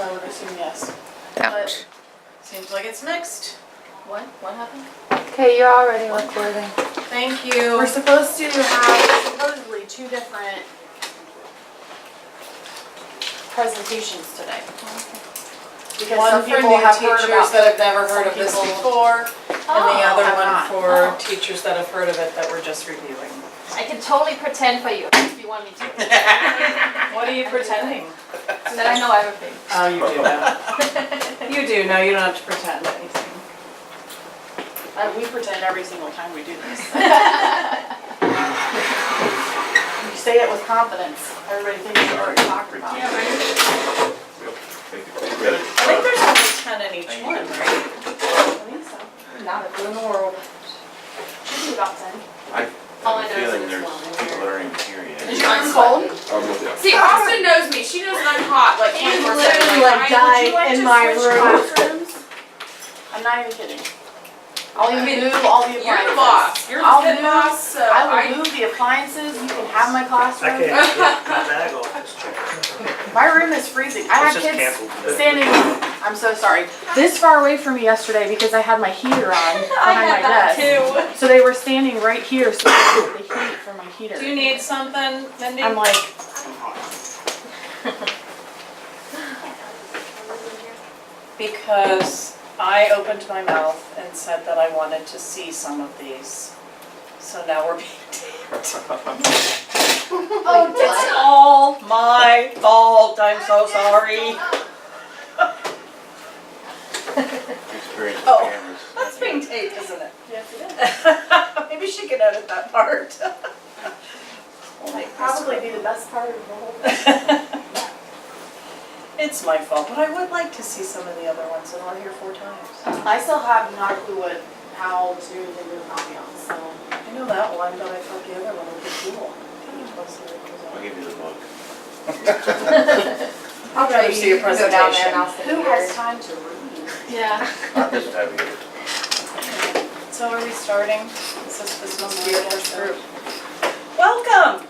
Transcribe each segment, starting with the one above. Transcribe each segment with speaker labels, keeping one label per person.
Speaker 1: so I would assume yes. But
Speaker 2: Ouch.
Speaker 1: seems like it's mixed.
Speaker 3: What happened?
Speaker 2: Okay, you're already recording.
Speaker 1: Thank you.
Speaker 3: We're supposed to have supposedly 2 different presentations today. Because
Speaker 1: One
Speaker 3: some
Speaker 1: for
Speaker 3: people
Speaker 1: new
Speaker 3: have heard
Speaker 1: teachers
Speaker 3: about
Speaker 1: that
Speaker 3: it,
Speaker 1: have never
Speaker 3: some
Speaker 1: heard of this
Speaker 3: people
Speaker 1: before, and the other
Speaker 3: have
Speaker 1: one
Speaker 3: not.
Speaker 1: for teachers that have heard of it that we're just reviewing.
Speaker 4: I can totally pretend for you if you want me to.
Speaker 1: What are you pretending?
Speaker 4: That I know everything.
Speaker 1: Oh, you do now. You do now. You don't have to pretend anything.
Speaker 3: We pretend every single time we do this. You say it with confidence. Everybody thinks you already talked about it.
Speaker 1: I think there's only 10 in each one, right?
Speaker 3: I think so.
Speaker 4: Not a clue in the world.
Speaker 3: Should be about 10.
Speaker 5: I
Speaker 4: All I
Speaker 5: have a
Speaker 4: know is
Speaker 5: feeling
Speaker 4: this
Speaker 5: there's
Speaker 4: one.
Speaker 5: people that aren't even here yet.
Speaker 3: Is your arm cold?
Speaker 6: See, Austin knows me. She knows that I'm hot. Like,
Speaker 3: You
Speaker 6: 24/7.
Speaker 3: literally
Speaker 6: Like,
Speaker 3: like
Speaker 6: Ryan, would
Speaker 3: died
Speaker 6: you like
Speaker 3: in
Speaker 6: to
Speaker 3: my
Speaker 6: switch
Speaker 3: room.
Speaker 6: classrooms?
Speaker 3: I'm not even kidding. I'll even move all the appliances.
Speaker 6: You're the boss. You're the
Speaker 3: I'll
Speaker 6: head
Speaker 3: move-
Speaker 6: boss, so
Speaker 3: I will move the appliances. You can have my
Speaker 7: I
Speaker 3: classroom.
Speaker 7: can't get my bag off this chair.
Speaker 3: My room is freezing. I had
Speaker 7: It's just
Speaker 3: kids
Speaker 7: canceled today.
Speaker 3: standing, I'm so sorry, this far away from me yesterday because I had my heater on behind my desk.
Speaker 4: too.
Speaker 3: So they were standing right here so I could get the heat from my heater.
Speaker 1: Do you need something, Mindy?
Speaker 3: I'm like,
Speaker 1: Because I opened my mouth and said that I wanted to see some of these. So now we're being taped.
Speaker 4: Oh,
Speaker 1: It's all my fault. I'm so sorry.
Speaker 5: Experience
Speaker 1: Oh.
Speaker 5: with cameras.
Speaker 1: That's being taped, isn't it?
Speaker 3: yes it is.
Speaker 1: Maybe she can edit that part.
Speaker 3: Might probably be the best part of the whole thing.
Speaker 1: It's my fault, but I would like to see some of the other ones that are here 4 times.
Speaker 3: I still have not a clue how to do the new ambiance, so.
Speaker 1: I know that one, but I thought the other one would be cool. Can you tell us the way it goes on?
Speaker 5: I'll give you the book.
Speaker 1: I'd rather see a
Speaker 4: Go down there
Speaker 1: presentation.
Speaker 4: and I'll sit
Speaker 3: Who
Speaker 4: here.
Speaker 3: has time to read?
Speaker 4: Yeah.
Speaker 5: Not this time of year.
Speaker 1: So are we starting? This must be our first group. Welcome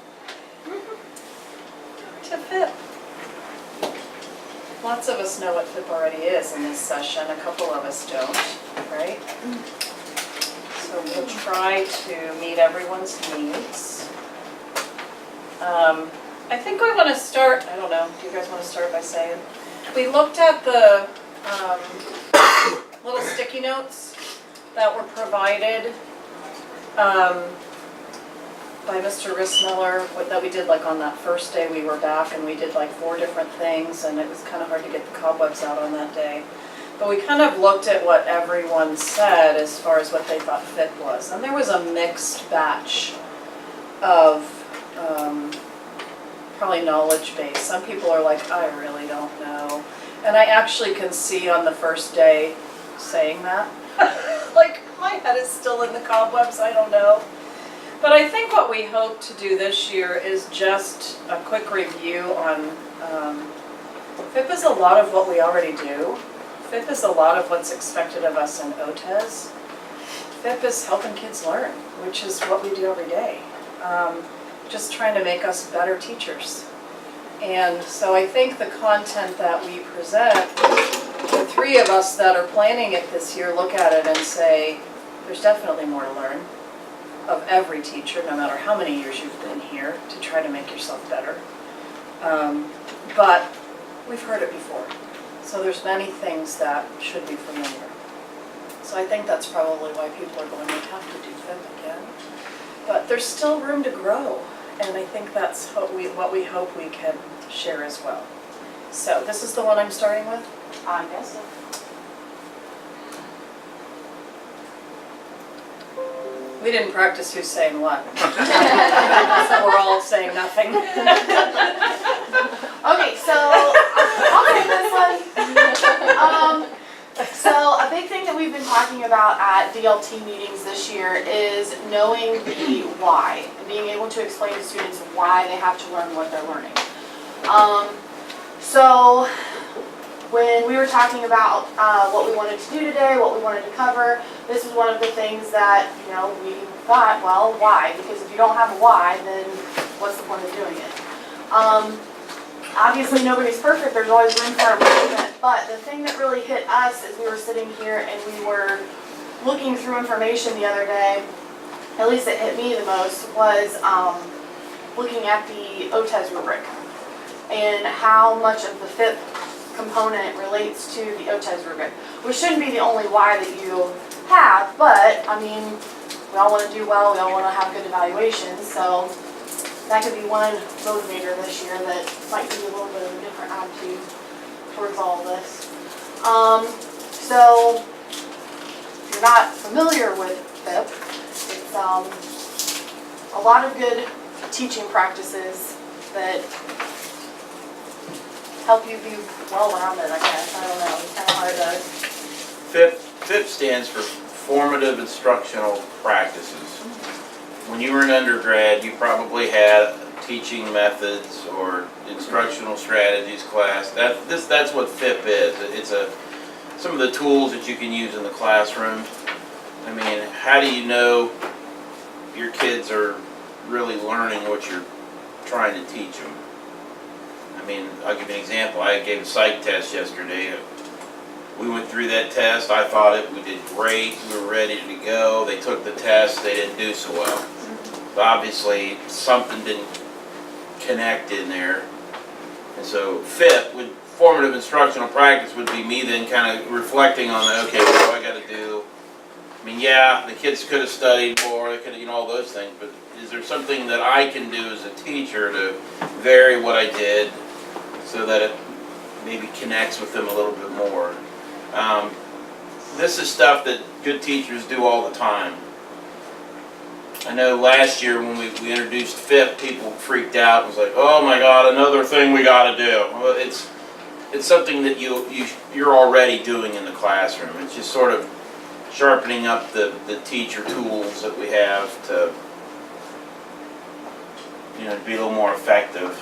Speaker 1: to FIP. Lots of us know what FIP already is in this session. A couple of us don't, right? So we'll try to meet everyone's needs. I think we want to start, I don't know, do you guys want to start by saying? We looked at the little sticky notes that were provided by Mr. Rissmiller, that we did like on that first day we were back, and we did like 4 different things, and it was kind of hard to get the cobwebs out on that day. But we kind of looked at what everyone said as far as what they thought FIP was, and there was a mixed batch of probably knowledge base. Some people are like, I really don't know. And I actually can see on the first day saying that. Like, my head is still in the cobwebs, I don't know. But I think what we hope to do this year is just a quick review on, FIP is a lot of what we already do. FIP is a lot of what's expected of us in OTES. FIP is helping kids learn, which is what we do every day. Just trying to make us better teachers. And so I think the content that we present, the 3 of us that are planning it this year look at it and say, there's definitely more to learn of every teacher, no matter how many years you've been here, to try to make yourself better. But we've heard it before. So there's many things that should be familiar. So I think that's probably why people are going, we have to do FIP again. But there's still room to grow. And I think that's what we hope we can share as well. So this is the one I'm starting with?
Speaker 3: I guess so.
Speaker 1: We didn't practice who's saying what. So we're all saying nothing.
Speaker 3: Okay, so I'll take this one. So a big thing that we've been talking about at DLT meetings this year is knowing the why, and being able to explain to students why they have to learn what they're learning. So when we were talking about what we wanted to do today, what we wanted to cover, this is one of the things that, you know, we thought, well, why? Because if you don't have a why, then what's the point of doing it? obviously nobody's perfect, there's always room for improvement, but the thing that really hit us as we were sitting here and we were looking through information the other day, at least it hit me the most, was looking at the OTES rubric and how much of the FIP component relates to the OTES rubric, which shouldn't be the only why that you have, but I mean, we all want to do well, we all want to have good evaluations, so that could be one motivator this year that might be a little bit of a different attitude towards all of this. So, if you're not familiar with FIP, it's a lot of good teaching practices that help you be well-rounded, I guess. I don't know, it's kind of hard to...
Speaker 5: FIP stands for Formative Instructional Practices. When you were an undergrad, you probably had teaching methods or instructional strategies class. That's what FIP is. It's some of the tools that you can use in the classroom. I mean, how do you know your kids are really learning what you're trying to teach them? I mean, I'll give you an example. I gave a psych test yesterday. We went through that test. I thought we did great. We were ready to go. They took the test. They didn't do so well. But obviously, something didn't connect in there. And so FIP, formative instructional practice, would be me then kind of reflecting on, okay, what do I got to do? I mean, yeah, the kids could have studied more, they could have, all those things, but is there something that I can do as a teacher to vary what I did so that it maybe connects with them a little bit more? This is stuff that good teachers do all the time. I know last year when we introduced FIP, people freaked out and was like, oh my God, another thing we got to do. Well, it's something that you're already doing in the classroom. It's just sort of sharpening up the teacher tools that we have to be a little more effective.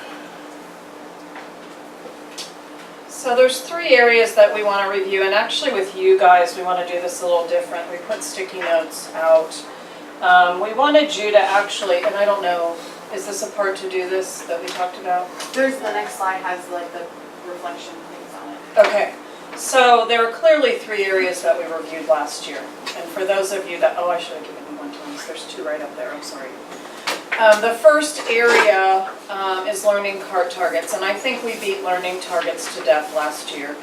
Speaker 1: So there's 3 areas that we want to review, and actually with you guys we want to do this a little different. We put sticky notes out. We wanted you to actually, and I don't know, is this a part to do this that we talked about?
Speaker 3: There's the next slide has like the reflection things on it.
Speaker 1: Okay, so there are clearly 3 areas that we reviewed last year. And for those of you that, oh, I should have given you one, Tullis. There's 2 right up there, I'm sorry. The first area is learning cart targets, and I think we beat learning targets to death last year.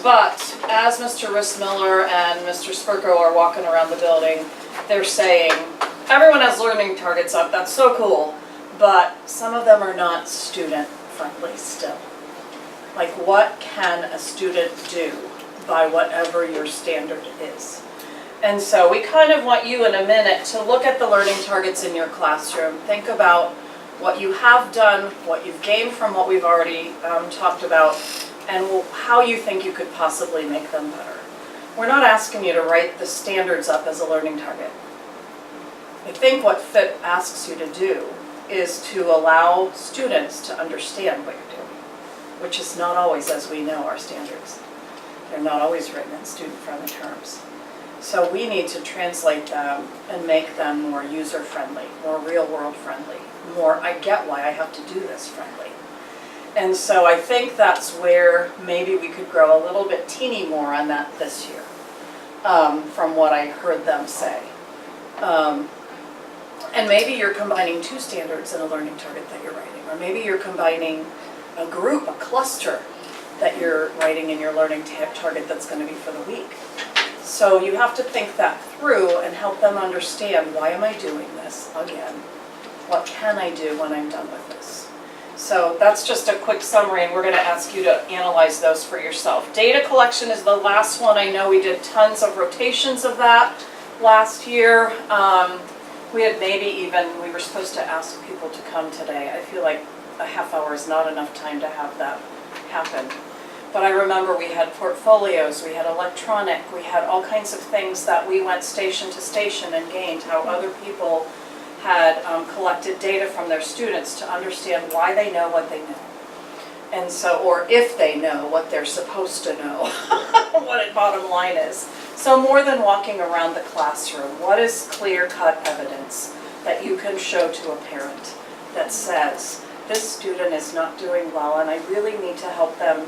Speaker 1: But as Mr. Rissmiller and Mr. Spurko are walking around the building, they're saying, everyone has learning targets up, that's so cool, but some of them are not student friendly still. Like, what can a student do by whatever your standard is? And so we kind of want you in a minute to look at the learning targets in your classroom. Think about what you have done, what you've gained from what we've already talked about, and how you think you could possibly make them better. We're not asking you to write the standards up as a learning target. I think what FIP asks you to do is to allow students to understand what you're doing, which is not always, as we know, our standards. They're not always written in student-friendly terms. So we need to translate them and make them more user-friendly, more real-world friendly, more I get why I have to do this friendly. And so I think that's where maybe we could grow a little bit teeny more on that this year, from what I heard them say. And maybe you're combining 2 standards in a learning target that you're writing, or maybe you're combining a group, a cluster that you're writing in your learning target that's going to be for the week. So you have to think that through and help them understand, why am I doing this again? What can I do when I'm done with this? So that's just a quick summary, and we're going to ask you to analyze those for yourself. Data collection is the last one. I know we did tons of rotations of that last year. We had we were supposed to ask people to come today. I feel like a half hour is not enough time to have that happen. But I remember we had portfolios, we had electronic, we had all kinds of things that we went station to station and gained, how other people had collected data from their students to understand why they know what they know. And so, or if they know what they're supposed to know, what the bottom line is. So more than walking around the classroom, what is clear-cut evidence that you can show to a parent that says, this student is not doing well and I really need to help them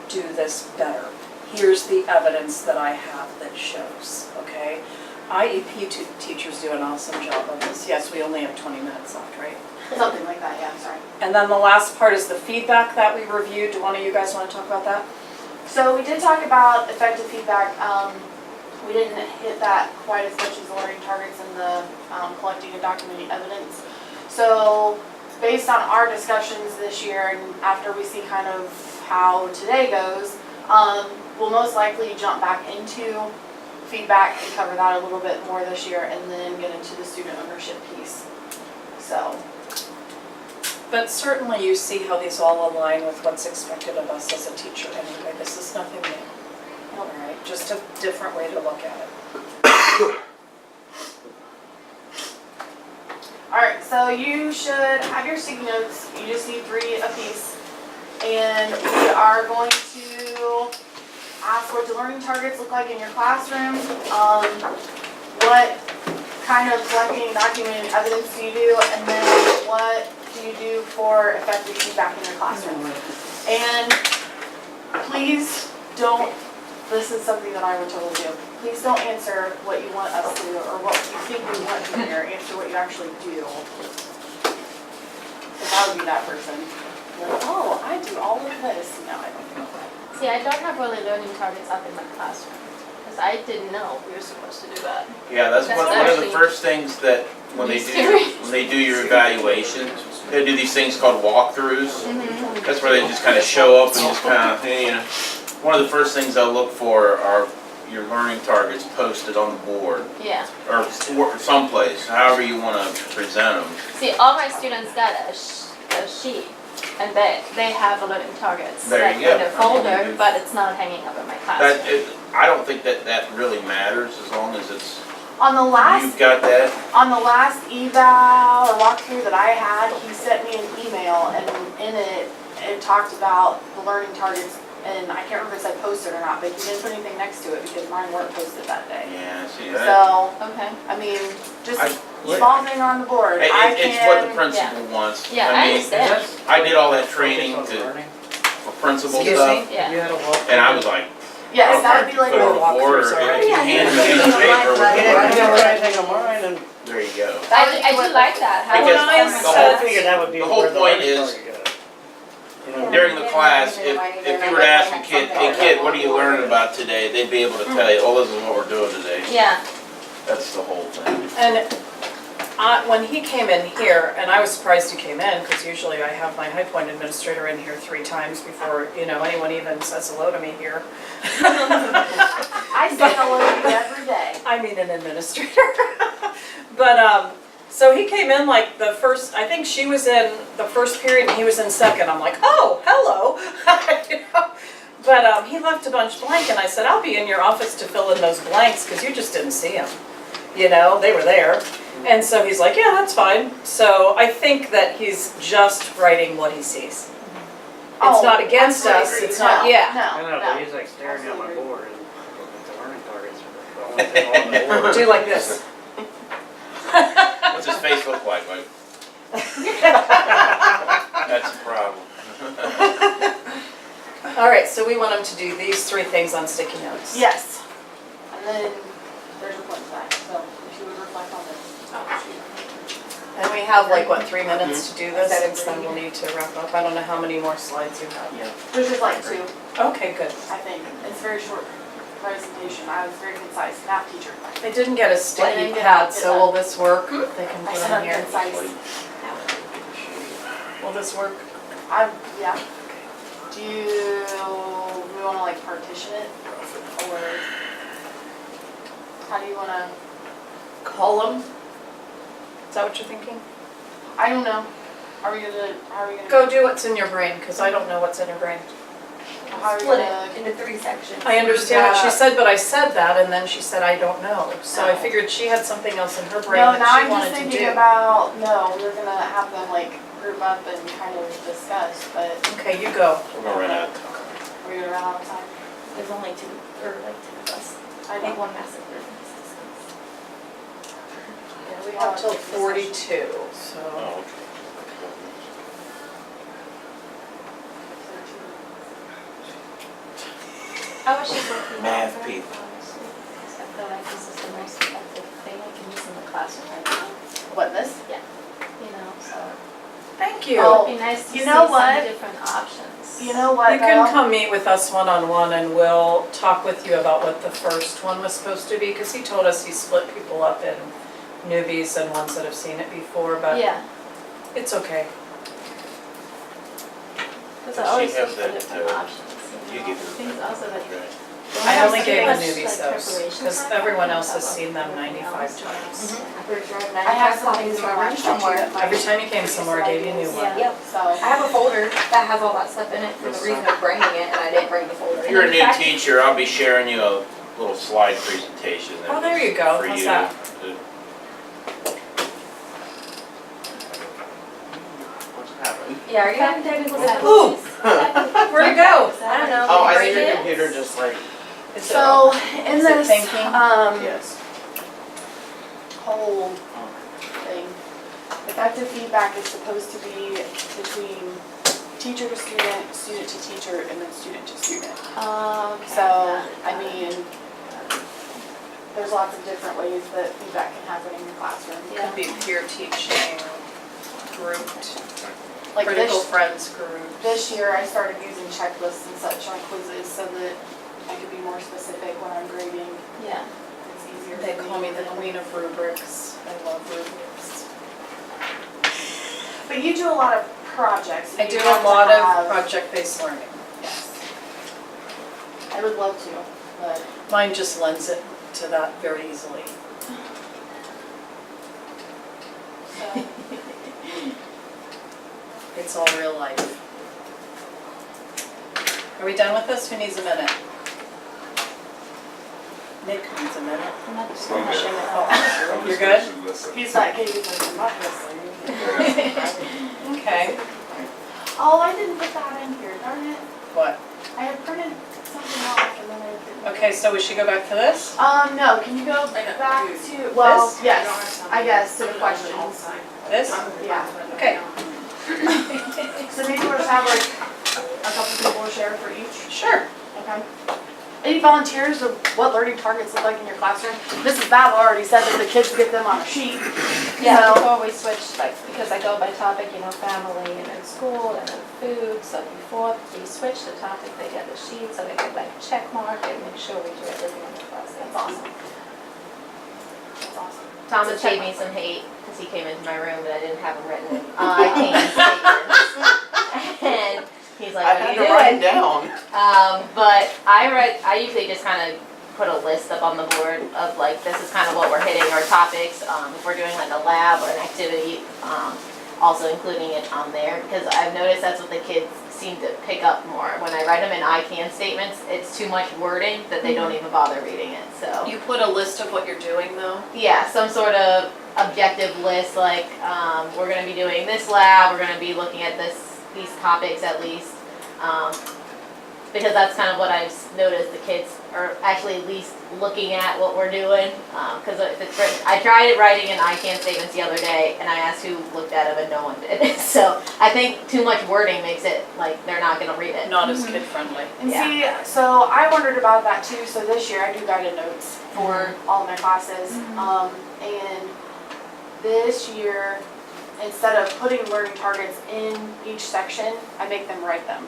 Speaker 1: do this better. Here's the evidence that I have that shows, okay? IEP teachers do an awesome job of this. Yes, we only have 20 minutes left, right?
Speaker 3: Something like that, yeah, sorry.
Speaker 1: And then the last part is the feedback that we reviewed. Do one of you guys want to talk about that?
Speaker 3: So we did talk about effective feedback. We didn't hit that quite as much as the learning targets and the collecting and documenting evidence. So based on our discussions this year and after we see kind of how today goes, we'll most likely jump back into feedback and cover that a little bit more this year and then get into the student ownership piece. So.
Speaker 1: But certainly you see how these all align with what's expected of us as a teacher anyway. This is nothing new. All right, just a different way to look at it.
Speaker 3: Alright, so you should have your sticky notes. You just need 3 apiece. And we are going to ask what the learning targets look like in your classroom. What kind of collecting and documenting evidence do you do? And then what do you do for effective feedback in your classroom? And please don't, this is something that I would totally do. Please don't answer what you want us to do or what you think we want to hear. Answer what you actually do. Because I would be that person. Like, oh, I do all of this. No, I don't know that.
Speaker 4: See, I don't have really learning targets up in my classroom, because I didn't know we were supposed to do that.
Speaker 5: Yeah, that's
Speaker 4: That's
Speaker 5: one of the
Speaker 4: actually
Speaker 5: first things that when they
Speaker 4: scary.
Speaker 5: do your evaluation, they do these things called walkthroughs.
Speaker 4: Mm-hmm.
Speaker 5: That's where they just kind of show up and just kind of, you know. One of the first things I'll look for are your learning targets posted on the board
Speaker 4: Yeah.
Speaker 5: or someplace, however you want to present them.
Speaker 4: See, all my students got a sheet, and they have the learning targets.
Speaker 5: There you
Speaker 4: like
Speaker 5: go.
Speaker 4: in their folder, but it's not hanging up in my classroom.
Speaker 5: I don't think that really matters as long as it's,
Speaker 3: On the last
Speaker 5: you've got that.
Speaker 3: On the last eval or walkthrough that I had, he sent me an email and in it, it talked about the learning targets and I can't remember if it said posted or not, but he didn't put anything next to it because mine weren't posted that day.
Speaker 5: Yeah, see that.
Speaker 3: So,
Speaker 4: Okay.
Speaker 3: I mean, just
Speaker 5: I-
Speaker 3: small thing on the board. I
Speaker 5: It's what the
Speaker 3: can,
Speaker 5: principal wants.
Speaker 4: Yeah, I
Speaker 5: I mean,
Speaker 4: understand.
Speaker 5: I did all that training for principal
Speaker 1: Excuse
Speaker 5: stuff,
Speaker 1: me?
Speaker 4: Yeah.
Speaker 7: You had a walk.
Speaker 5: and I was like,
Speaker 3: yes, that would be like
Speaker 5: put it on
Speaker 3: a
Speaker 5: the board or
Speaker 1: sorry.
Speaker 5: if you hand me a paper.
Speaker 7: I didn't write anything on mine, and
Speaker 5: There you go.
Speaker 4: I do like that. How
Speaker 5: Because
Speaker 4: would
Speaker 1: I
Speaker 5: the
Speaker 7: I
Speaker 5: whole
Speaker 7: figured that would be
Speaker 5: the whole
Speaker 7: where the
Speaker 5: point
Speaker 7: learning
Speaker 5: is-
Speaker 7: target got. You know,
Speaker 5: During the class, if you were to ask a kid, hey kid, what are you learning about today? They'd be able to tell you, oh, this is what we're doing today.
Speaker 4: Yeah.
Speaker 5: That's the whole thing.
Speaker 1: And when he came in here, and I was surprised he came in, because usually I have my High Point administrator in here 3 times before, anyone even says hello to me here.
Speaker 3: I say hello to you every day.
Speaker 1: I mean an administrator. But, so he came in like the first, I think she was in the first period and he was in second. I'm like, oh, hello. But he left a bunch blank and I said, I'll be in your office to fill in those blanks because you just didn't see them. They were there. And so he's like, yeah, that's fine. So I think that he's just writing what he sees. It's not against us, it's not, yeah.
Speaker 7: I know, but he's like staring at my board and looking at the learning targets. The only thing on the board.
Speaker 1: Do like this.
Speaker 5: What's his face look like? That's a problem.
Speaker 1: All right, so we want him to do these 3 things on sticky notes.
Speaker 3: Yes. And then there's a point to that, so if you would reflect on this.
Speaker 1: And we have 3 minutes to do this, and then we'll need to wrap up. I don't know how many more slides you have.
Speaker 3: There's just like 2.
Speaker 1: Okay, good.
Speaker 3: I think. It's very short presentation. I was very concise, math teacher.
Speaker 1: They didn't get a
Speaker 3: I
Speaker 1: sticky
Speaker 3: didn't get
Speaker 1: pad,
Speaker 3: it
Speaker 1: so will this work? They can
Speaker 3: I
Speaker 1: put
Speaker 3: said
Speaker 1: in
Speaker 3: I'm
Speaker 1: here.
Speaker 3: concise.
Speaker 1: Will this work?
Speaker 3: Yeah. Do we wanna partition it? Or how do you wanna,
Speaker 1: Column? Is that what you're thinking?
Speaker 3: I don't know. How are we gonna?
Speaker 1: Go do what's in your brain, because I don't know what's in your brain.
Speaker 3: How are we
Speaker 4: Split
Speaker 3: gonna?
Speaker 4: it into 3 sections.
Speaker 1: I understand what she said, but I said that, and then she said, I don't know. So I
Speaker 3: Oh.
Speaker 1: figured she had something else in her brain
Speaker 3: No, now
Speaker 1: that she
Speaker 3: I'm just
Speaker 1: wanted to
Speaker 3: thinking
Speaker 1: do.
Speaker 3: about, we're gonna have them group up and kind of discuss, but
Speaker 1: Okay, you go.
Speaker 5: We're gonna run out of time.
Speaker 3: we're gonna run out of time.
Speaker 4: There's only 2 or 10 of us.
Speaker 3: I
Speaker 4: I think
Speaker 3: know.
Speaker 4: one massive group.
Speaker 1: We have till 42, so.
Speaker 5: Oh,
Speaker 4: I was just looking
Speaker 5: Math
Speaker 4: over,
Speaker 5: people.
Speaker 4: honestly, because I feel like this is the most effective thing I can use in the classroom right now,
Speaker 3: What, this?
Speaker 4: you know, so.
Speaker 1: Thank you.
Speaker 3: Oh,
Speaker 4: It'd be nice to
Speaker 3: you
Speaker 4: see
Speaker 3: know
Speaker 4: some
Speaker 3: what?
Speaker 4: different options.
Speaker 3: You know what,
Speaker 1: You can
Speaker 3: though?
Speaker 1: come meet with us one-on-one and we'll talk with you about what the first one was supposed to be, because he told us he split people up in newbies and ones that have seen it before, but
Speaker 4: Yeah,
Speaker 1: it's okay.
Speaker 4: because
Speaker 5: Does
Speaker 4: I always
Speaker 5: she
Speaker 4: look
Speaker 5: have
Speaker 4: for
Speaker 5: that,
Speaker 4: different
Speaker 5: uh,
Speaker 4: options,
Speaker 5: You
Speaker 4: you
Speaker 5: give
Speaker 4: know,
Speaker 5: her.
Speaker 4: things also that.
Speaker 5: Right.
Speaker 1: I only gave the
Speaker 4: Much,
Speaker 1: newbies
Speaker 4: like,
Speaker 1: those,
Speaker 4: preparation
Speaker 1: because
Speaker 4: time,
Speaker 1: everyone else
Speaker 4: how
Speaker 1: has
Speaker 4: about
Speaker 1: seen them
Speaker 4: everything
Speaker 1: 95
Speaker 4: else?
Speaker 1: times.
Speaker 3: I have some things in my room somewhere.
Speaker 1: Every time you came somewhere, I gave you a new one.
Speaker 4: Yeah.
Speaker 3: So,
Speaker 8: I have a folder that has all that stuff in it for the reason of bringing it, and I didn't bring the folder.
Speaker 5: If you're a new teacher, I'll be sharing you a little slide presentation. that
Speaker 1: Oh, there
Speaker 5: was
Speaker 1: you go.
Speaker 5: for
Speaker 1: How's
Speaker 5: you
Speaker 1: that?
Speaker 5: to-
Speaker 7: What's happening?
Speaker 8: Yeah, are you having technical
Speaker 1: Ooh,
Speaker 8: difficulties?
Speaker 1: where'd it go?
Speaker 8: I don't know.
Speaker 7: Oh, I
Speaker 8: Break
Speaker 7: think your
Speaker 8: it?
Speaker 7: computer just like,
Speaker 1: Is it-
Speaker 3: so in
Speaker 1: Is it
Speaker 3: this,
Speaker 1: thinking?
Speaker 7: yes.
Speaker 3: whole thing, effective feedback is supposed to be between teacher to student, student to teacher, and then student to student.
Speaker 4: Okay.
Speaker 3: So, I mean, there's lots of different ways that feedback can happen in your classroom.
Speaker 1: Could be peer teaching, grouped,
Speaker 3: Like
Speaker 1: critical
Speaker 3: this,
Speaker 1: friends group.
Speaker 3: this year, I started using checklists and such on quizzes so that I could be more specific when I'm grading.
Speaker 4: Yeah.
Speaker 3: It's easier.
Speaker 1: They
Speaker 3: for
Speaker 1: call me the
Speaker 3: to-
Speaker 1: queen of rubrics. I love rubrics.
Speaker 3: But you do a lot of projects.
Speaker 1: I
Speaker 3: You
Speaker 1: do
Speaker 3: have
Speaker 1: a
Speaker 3: to
Speaker 1: lot
Speaker 3: have-
Speaker 1: of project-based learning.
Speaker 3: Yes. I would love to, but
Speaker 1: Mine just lends it to that very easily.
Speaker 3: so.
Speaker 1: It's all real life. Are we done with this? Who needs a minute? Nick needs a minute.
Speaker 4: I'm not just
Speaker 9: I'm
Speaker 4: gonna
Speaker 9: good.
Speaker 4: share it
Speaker 1: Oh,
Speaker 4: out.
Speaker 1: You're good?
Speaker 3: He's not getting I'm not listening.
Speaker 1: Okay.
Speaker 3: Oh, I didn't put that in here, darn it.
Speaker 1: What?
Speaker 3: I had printed something off and then I didn't.
Speaker 1: Okay, so we should go back to this?
Speaker 3: No, can you go back to, well,
Speaker 1: This?
Speaker 3: yes, I guess, to the questions.
Speaker 1: This?
Speaker 3: Yeah.
Speaker 1: Okay.
Speaker 3: So maybe we'll just have like a couple people share for each.
Speaker 1: Sure.
Speaker 3: Okay. Any volunteers of what learning targets look like in your classroom? Mrs. Battle already said that the kids get them on a sheet.
Speaker 4: Yeah,
Speaker 3: So-
Speaker 4: before we switch, like, because I go by topic, you know, family and then school and then food, so before we switch the topic, they get the sheet, so they get like a check mark and make sure we do everything in the class.
Speaker 3: That's awesome. That's awesome.
Speaker 8: Thomas gave me some hate because he came into my room and I didn't have them written. I came statements. And he's like,
Speaker 7: I
Speaker 8: what are
Speaker 7: had
Speaker 8: you
Speaker 7: to write
Speaker 8: doing?
Speaker 7: it down.
Speaker 8: But I usually just kind of put a list up on the board of like, this is kind of what we're hitting, our topics. If we're doing like a lab or an activity, also including it on there, because I've noticed that's what the kids seem to pick up more. When I write them in I can statements, it's too much wording that they don't even bother reading it, so.
Speaker 1: You put a list of what you're doing though?
Speaker 8: Yeah, some sort of objective list, like, we're gonna be doing this lab, we're gonna be looking at these topics at least. Because that's kind of what I've noticed, the kids are actually at least looking at what we're doing. Cause if it's written, I tried writing in I can statements the other day, and I asked who looked at them and no one did. So I think too much wording makes it like they're not gonna read it.
Speaker 1: Not as kid-friendly.
Speaker 3: And
Speaker 8: Yeah.
Speaker 3: see, so I wondered about that too, so this year I do guided notes for all of my classes. And this year, instead of putting learning targets in each section, I make them write them.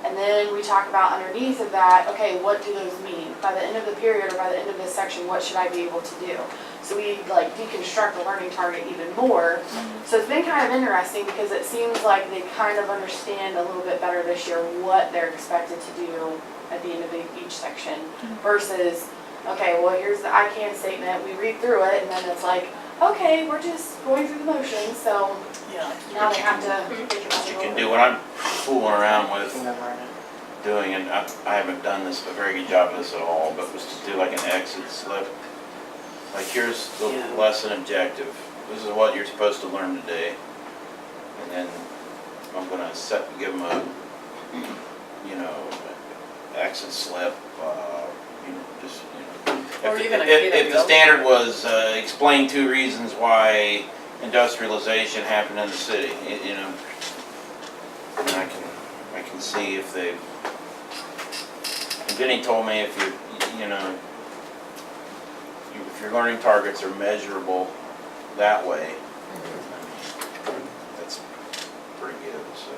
Speaker 3: And then we talk about underneath of that, okay, what do those mean? By the end of the period or by the end of this section, what should I be able to do? So we like deconstruct the learning target even more. So it's been kind of interesting because it seems like they kind of understand a little bit better this year what they're expected to do at the end of each section versus, okay, well, here's the I can statement, we read through it, and then it's like, okay, we're just going through the motions, so
Speaker 1: Yeah.
Speaker 3: now they have to think about
Speaker 5: What
Speaker 3: it
Speaker 5: you
Speaker 3: a
Speaker 5: can
Speaker 3: little
Speaker 5: do,
Speaker 3: bit.
Speaker 5: what I'm fooling around with
Speaker 7: And then write it.
Speaker 5: doing, and I haven't done this, a very good job of this at all, but was to do like an exit slip. Like here's the
Speaker 7: Yeah.
Speaker 5: lesson objective, this is what you're supposed to learn today. And then I'm gonna give them a, you know, exit slip, just, you know.
Speaker 1: Or even a
Speaker 5: If the
Speaker 1: kid
Speaker 5: standard was, explain 2 reasons why industrialization happened in the city, you know. And I can see if they've Jenny told me if you know, if your learning targets are measurable that way, that's pretty good, so.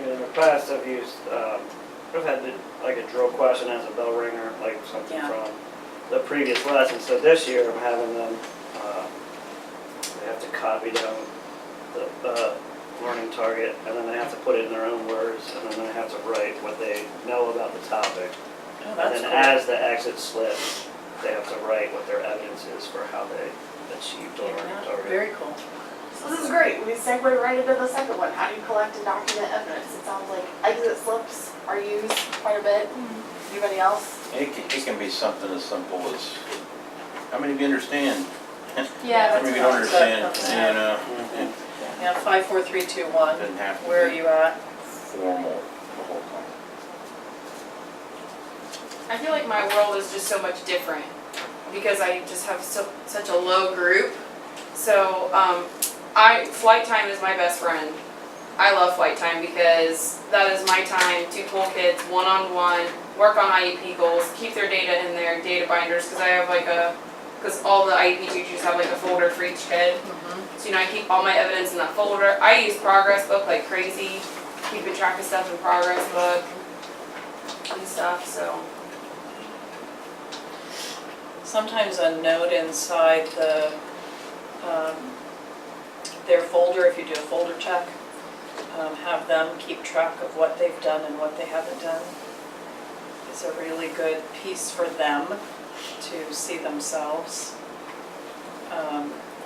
Speaker 7: Yeah, in the past, I've used, I've had like a drill question as a bell ringer, like something
Speaker 1: Yeah.
Speaker 7: from the previous lesson. So this year, I'm having them, they have to copy down the learning target, and then they have to put it in their own words, and then they have to write what they know about the topic.
Speaker 1: Oh,
Speaker 7: And
Speaker 1: that's
Speaker 7: then
Speaker 1: cool.
Speaker 7: as the exit slips, they have to write what their evidence is for how they achieved the learning
Speaker 1: Yeah,
Speaker 7: target.
Speaker 1: very cool.
Speaker 3: So this is great. We segue right into the second one. How do you collect and document evidence? It sounds like exit slips are used quite a bit. Anybody else?
Speaker 5: It can be something as simple as, how many of you understand?
Speaker 4: Yeah,
Speaker 5: How many of you don't understand, you know? It
Speaker 1: Yeah, 5, 4, 3, 2, 1.
Speaker 5: doesn't have to
Speaker 1: Where are
Speaker 5: be
Speaker 1: you at?
Speaker 5: formal the whole time.
Speaker 6: I feel like my world is just so much different because I just have such a low group. So flight time is my best friend. I love flight time because that is my time to pull kids one-on-one, work on IEP goals, keep their data in their data binders because I have because all the IEP teachers have like a folder for each kid.
Speaker 1: Mhm.
Speaker 6: So I keep all my evidence in that folder. I use Progress Book like crazy, keeping track of stuff in Progress Book and stuff, so.
Speaker 1: Sometimes a note inside their folder, if you do a folder check, have them keep track of what they've done and what they haven't done. It's a really good piece for them to see themselves,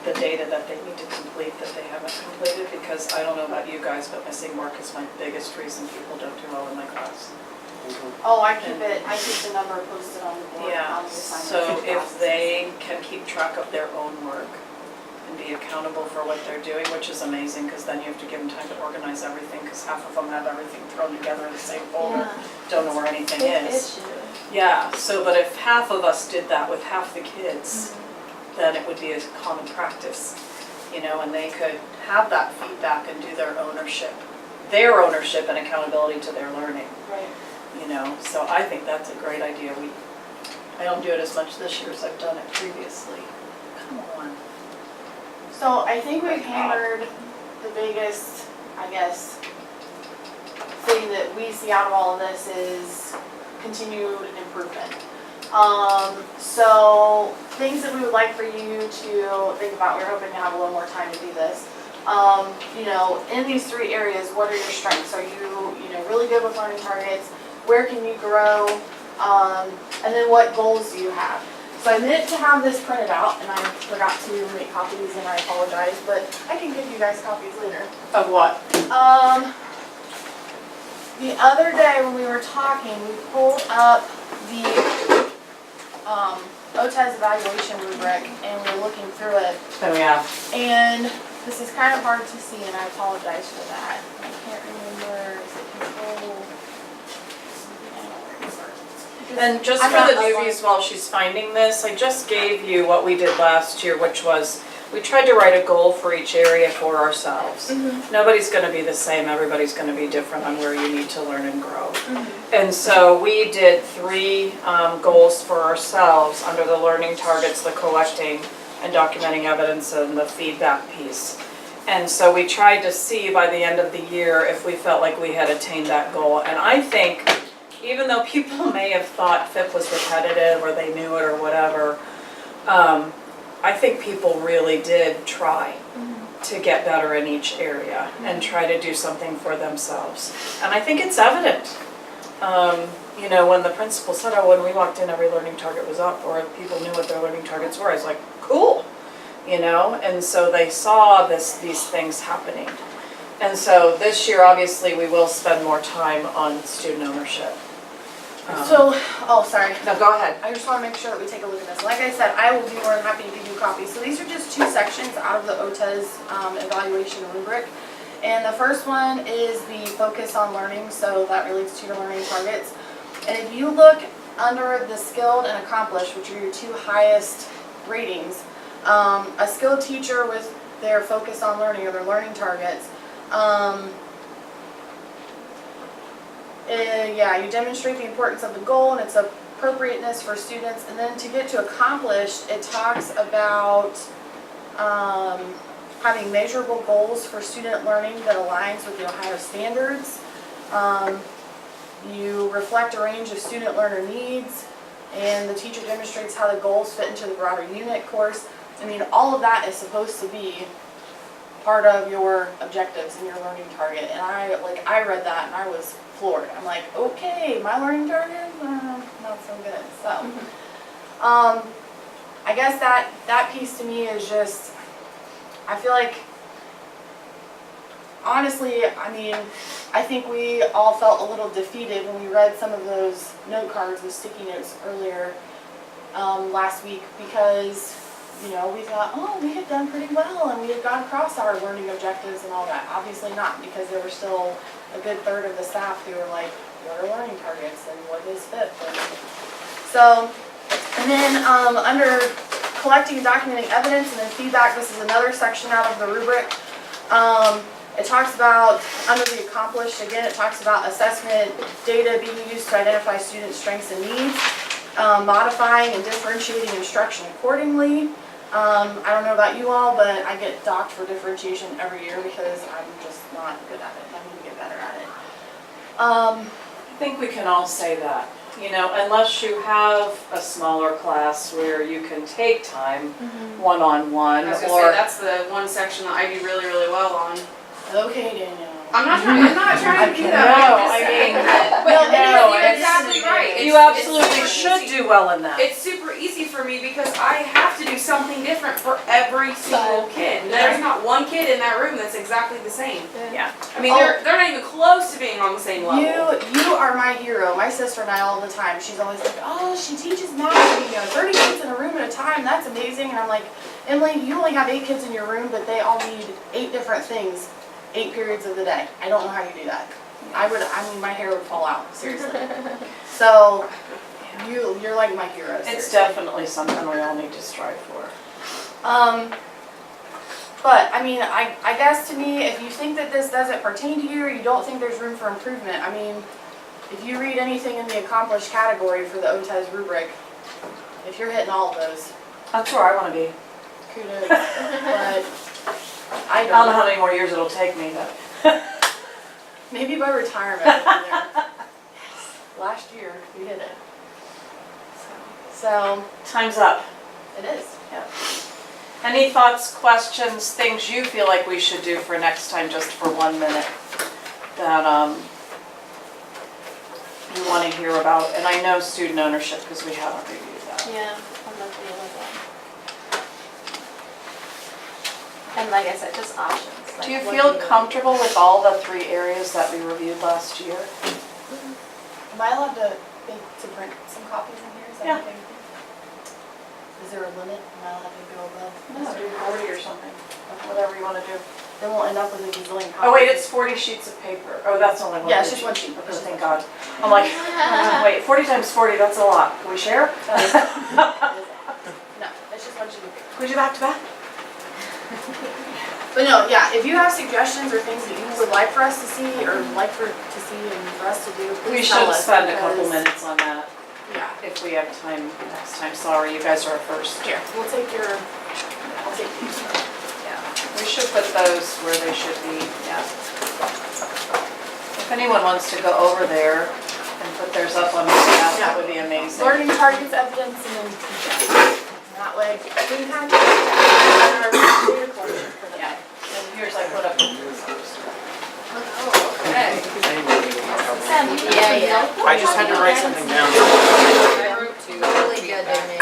Speaker 1: the data that they need to complete that they haven't completed, because I don't know about you guys, but missing work is my biggest reason people don't do well in my class.
Speaker 3: Oh, I keep the number posted on the board.
Speaker 1: Yeah,
Speaker 3: on the assignments
Speaker 1: so
Speaker 3: and
Speaker 1: if
Speaker 3: classes.
Speaker 1: they can keep track of their own work and be accountable for what they're doing, which is amazing, because then you have to give them time to organize everything, because half of them have everything thrown together in the same folder, don't know where anything
Speaker 4: Big
Speaker 1: is.
Speaker 4: issue.
Speaker 1: Yeah, so, but if half of us did that with half the kids, then it would be a common practice, you know, and they could have that feedback and do their ownership and accountability to their learning.
Speaker 3: Right.
Speaker 1: You know, so I think that's a great idea. I don't do it as much this year as I've done it previously. Come on.
Speaker 3: So I think we've hammered the biggest, I guess, thing that we see out of all of this is continued improvement. So things that we would like for you to think about, we're hoping to have a little more time to do this. You know, in these three areas, what are your strengths? Are you know, really good with learning targets? Where can you grow? And then what goals do you have? So I meant to have this printed out and I forgot to make copies and I apologize, but I can give you guys copies later.
Speaker 1: Of what?
Speaker 3: The other day when we were talking, we pulled up the OTES evaluation rubric and we were looking through it.
Speaker 1: Oh, yeah.
Speaker 3: And this is kind of hard to see and I apologize for that. I can't remember, is it control?
Speaker 1: And just
Speaker 3: I'm
Speaker 1: for
Speaker 3: not
Speaker 1: the
Speaker 3: a
Speaker 1: newbies while she's finding this, I just gave you what we did last year, which was, we tried to write a goal for each area for ourselves. Nobody's gonna be the same, everybody's gonna be different on where you need to learn and grow. And so we did 3 goals for ourselves under the learning targets, the collecting and documenting evidence, and the feedback piece. And so we tried to see by the end of the year if we felt like we had attained that goal. And I think, even though people may have thought FIP was repetitive or they knew it or whatever, I think people really did try to get better in each area and try to do something for themselves. And I think it's evident. You know, when the principal said, oh, when we walked in, every learning target was up, or people knew what their learning targets were, I was like, cool, you know? And so they saw these things happening. And so this year, obviously, we will spend more time on student ownership.
Speaker 3: Sorry.
Speaker 1: No, go ahead.
Speaker 3: I just want to make sure that we take a look at this. Like I said, I will be more than happy to give you copies. So these are just 2 sections out of the OTES evaluation rubric. And the first one is the focus on learning, so that relates to your learning targets. And if you look under the skilled and accomplished, which are your 2 highest ratings, a skilled teacher with their focus on learning or their learning targets, Yeah, you demonstrate the importance of the goal and its appropriateness for students. And then to get to accomplished, it talks about having measurable goals for student learning that aligns with the Ohio standards. You reflect a range of student learner needs, and the teacher demonstrates how the goals fit into the broader unit course. I mean, all of that is supposed to be part of your objectives and your learning target. And I read that and I was floored. I'm like, okay, my learning target, not so good. So, I guess that piece to me is just, I feel like, honestly, I mean, I think we all felt a little defeated when we read some of those note cards with sticky notes earlier last week, because, you know, we thought, oh, we had done pretty well and we had got across our learning objectives and all that. Obviously not, because there were still a good third of the staff who were like, what are learning targets and what is FIP? So, and then under collecting and documenting evidence and then feedback, this is another section out of the rubric. It talks about, under the accomplished, again, it talks about assessment data being used to identify student strengths and needs, modifying and differentiating instruction accordingly. I don't know about you all, but I get docked for differentiation every year because I'm just not good at it. I need to get better at it.
Speaker 1: I think we can all say that, you know, unless you have a smaller class where you can take time one-on-one,
Speaker 6: I was gonna
Speaker 1: or
Speaker 6: say, that's the one section that I do really, really well on.
Speaker 3: Okay, Danielle.
Speaker 6: I'm not trying to do that,
Speaker 1: No,
Speaker 6: I'm just
Speaker 1: I
Speaker 6: saying.
Speaker 1: mean,
Speaker 6: But
Speaker 1: no,
Speaker 6: you're
Speaker 1: it's-
Speaker 6: exactly right.
Speaker 1: you
Speaker 6: It's
Speaker 1: absolutely
Speaker 6: super
Speaker 1: should
Speaker 6: easy.
Speaker 1: do well in that.
Speaker 6: It's super easy for me because I have to do something different for every single kid. There's not one kid in that room that's exactly the same.
Speaker 1: Yeah.
Speaker 6: I mean, they're not even close to being on the same level.
Speaker 3: You are my hero. My sister and I all the time. She's always like, oh, she teaches math, you know, 30 kids in a room at a time. That's amazing. And I'm like, Emily, you only have 8 kids in your room, but they all need 8 different things, 8 periods of the day. I don't know how you do that. I mean, my hair would fall out, seriously. So, you're like my hero, seriously.
Speaker 1: It's definitely something we all need to strive for.
Speaker 3: But, I mean, I guess to me, if you think that this doesn't pertain to you or you don't think there's room for improvement, I mean, if you read anything in the accomplished category for the OTES rubric, if you're hitting all of those,
Speaker 1: That's where I want to be.
Speaker 3: kudos. But I
Speaker 1: I don't know how
Speaker 3: don't.
Speaker 1: many more years it'll take me, but.
Speaker 3: Maybe by retirement. We'll be there. Yes. Last year, we hit it. So,
Speaker 1: Time's up.
Speaker 3: it is.
Speaker 1: Any thoughts, questions, things you feel like we should do for next time, just for 1 minute, that you want to hear about? And I know student ownership, because we haven't reviewed that.
Speaker 4: Yeah, I'm not dealing with that. And like I said, just options.
Speaker 1: Do you
Speaker 4: like what
Speaker 1: feel comfortable with all the 3 areas that we reviewed last year?
Speaker 3: Am I allowed to print some copies in here? Is that
Speaker 1: Yeah.
Speaker 3: okay? Is there a limit? Am I allowed to go above?
Speaker 1: No, do 40 or something, whatever you want to do.
Speaker 3: Then we'll end up with a gazillion copies.
Speaker 1: Oh wait, it's 40 sheets of paper. Oh, that's only one.
Speaker 3: Yeah, it's just one sheet.
Speaker 1: Oh, thank God. I'm like, wait, 40 times 40, that's a lot. Can we share?
Speaker 3: No, it's just one sheet.
Speaker 1: Would you back to back?
Speaker 3: But no, yeah, if you have suggestions or things that you would like for us to see or like to see and for us to do,
Speaker 1: We
Speaker 3: please tell
Speaker 1: should
Speaker 3: us.
Speaker 1: spend a couple
Speaker 3: because-
Speaker 1: minutes on that
Speaker 3: Yeah,
Speaker 1: if we have time next time. Sorry, you guys are first.
Speaker 3: here, I'll take these.
Speaker 1: Yeah, we should put those where they should be, yeah. If anyone wants to go over there and put theirs up on the staff, that would be amazing.
Speaker 3: Learning targets, evidence, and then teaching. That way, we can kind of our data collection for the
Speaker 1: Yeah, and here's I put up.
Speaker 4: Sam, you
Speaker 8: Yeah, yeah.
Speaker 5: I just had to write something down.
Speaker 6: I wrote 2.
Speaker 8: Really good there, Nick.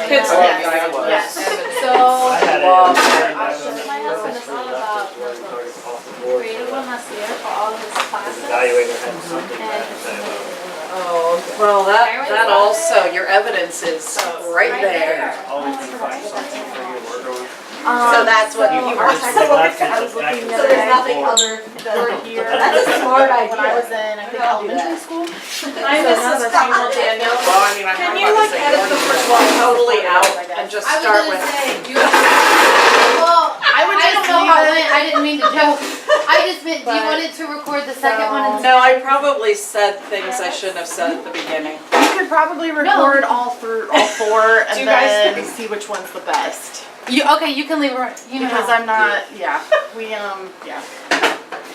Speaker 1: Kids
Speaker 5: Oh,
Speaker 1: love
Speaker 5: yeah, I was.
Speaker 3: Yes, so.
Speaker 7: I had it.
Speaker 1: Well,
Speaker 4: My husband is all about notebooks. He created one last year for all of his classes.
Speaker 7: Evaluator had something
Speaker 4: And
Speaker 7: back to
Speaker 4: it's
Speaker 7: say about it.
Speaker 1: Oh, well, that also, your evidence is right there.
Speaker 7: Always be finding something for you to work on.
Speaker 8: So that's what you
Speaker 3: our
Speaker 8: were
Speaker 3: technical
Speaker 7: saying.
Speaker 3: fix, I was looking the
Speaker 8: So
Speaker 3: other
Speaker 8: there's
Speaker 3: day.
Speaker 8: nothing other
Speaker 3: We're here.
Speaker 8: That's a smart idea.
Speaker 3: When I was in, I think,
Speaker 8: I'll do
Speaker 3: elementary
Speaker 8: that.
Speaker 3: school.
Speaker 1: Hi, Mrs. Cromwell Daniel.
Speaker 5: Well, I mean, I
Speaker 1: Can
Speaker 5: know
Speaker 1: you
Speaker 5: about
Speaker 1: like
Speaker 5: the same
Speaker 1: edit the
Speaker 5: one.
Speaker 1: first one totally out and just
Speaker 8: I was
Speaker 1: start
Speaker 8: gonna
Speaker 1: with?
Speaker 8: say, do you have, well,
Speaker 3: I I would
Speaker 8: I
Speaker 3: just
Speaker 8: don't know how it
Speaker 3: leave it.
Speaker 8: went, I didn't mean to joke. I just meant, do you
Speaker 3: But-
Speaker 8: want it to record the second one and
Speaker 1: No, I probably said things I shouldn't have said at the beginning.
Speaker 3: You could probably record all four and
Speaker 1: Do you guys
Speaker 3: then
Speaker 1: think-
Speaker 3: see which one's the best.
Speaker 8: You, okay, you can leave it, you know
Speaker 3: Because
Speaker 8: how.
Speaker 3: I'm not, yeah, we, yeah.